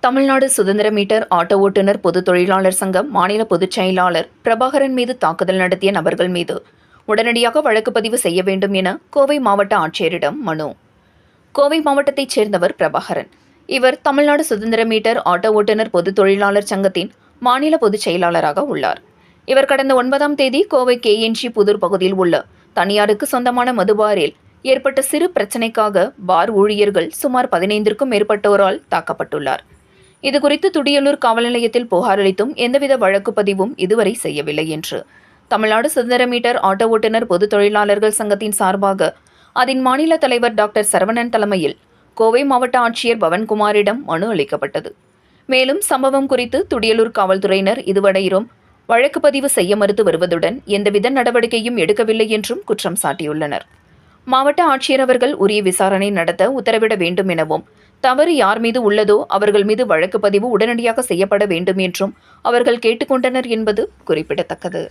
தமிழ்நாடு சுதந்திர meter auto ஓட்டுநர் பொது தொழிலாளர் சங்கம் மாநில பொதுச் செயலாளர் பிரபாகரன் மீது தாக்குதல் நடத்திய நபர்கள் மீது உடனடியாக வழக்கு பதிவு செய்ய வேண்டும் என கோவை மாவட்ட ஆட்சியரிடம் மனு. கோவை மாவட்டத்தைச் சேர்ந்தவர் பிரபாகரன். இவர் தமிழ்நாடு சுதந்திர மீட்டர் ஆட்டோ ஓட்டுநர் பொது தொழிலாளர் சங்கத்தின் மாநில பொதுச் செயலாளராக உள்ளார். இவர் கடந்த 9ஆம் தேதி கோவை KNG புதூர் பகுதியில் உள்ள தனியாருக்கு சொந்தமான மதுபாரில் ஏற்பட்ட சிறு பிரச்சினைக்காக பார் ஊழியர்கள் சுமார் 15க்கும் மேற்பட்டோரால் தாக்கப்பட்டுள்ளார். இதுகுறித்து துடியலூர் காவல் நிலையத்தில் புகார் அளித்தும் எந்தவித வழக்கு பதிவும் இதுவரை செய்யவில்லை என்று தமிழ்நாடு சுதந்திர மீட்டர் ஆட்டோ ஓட்டுநர் பொது தொழிலாளர்கள் சங்கத்தின் சார்பாக அதன் மாநில தலைவர் டாக்டர் சரவணன் தலைமையில் கோவை மாவட்ட ஆட்சியர் பவன்குமாரிடம் மனு அளிக்கப்பட்டது. மேலும் சம்பவம் குறித்து துடியலூர் காவல்துறையினர் இதுவரையிலும் வழக்கு பதிவு செய்ய மறுத்து வருவதுடன் எந்தவித நடவடிக்கையும் எடுக்கவில்லை என்றும் குற்றம் சாட்டியுள்ளனர். மாவட்ட ஆட்சியர் அவர்கள் உரிய விசாரணை நடத்த உத்தரவிட வேண்டும் எனவும், தவறு யார் மீது உள்ளதோ அவர்கள் மீது வழக்கு பதிவு உடனடியாக செய்யப்பட வேண்டும் என்றும் அவர்கள் கேட்டுக்கொண்டனர் என்பது குறிப்பிடத்தக்கது.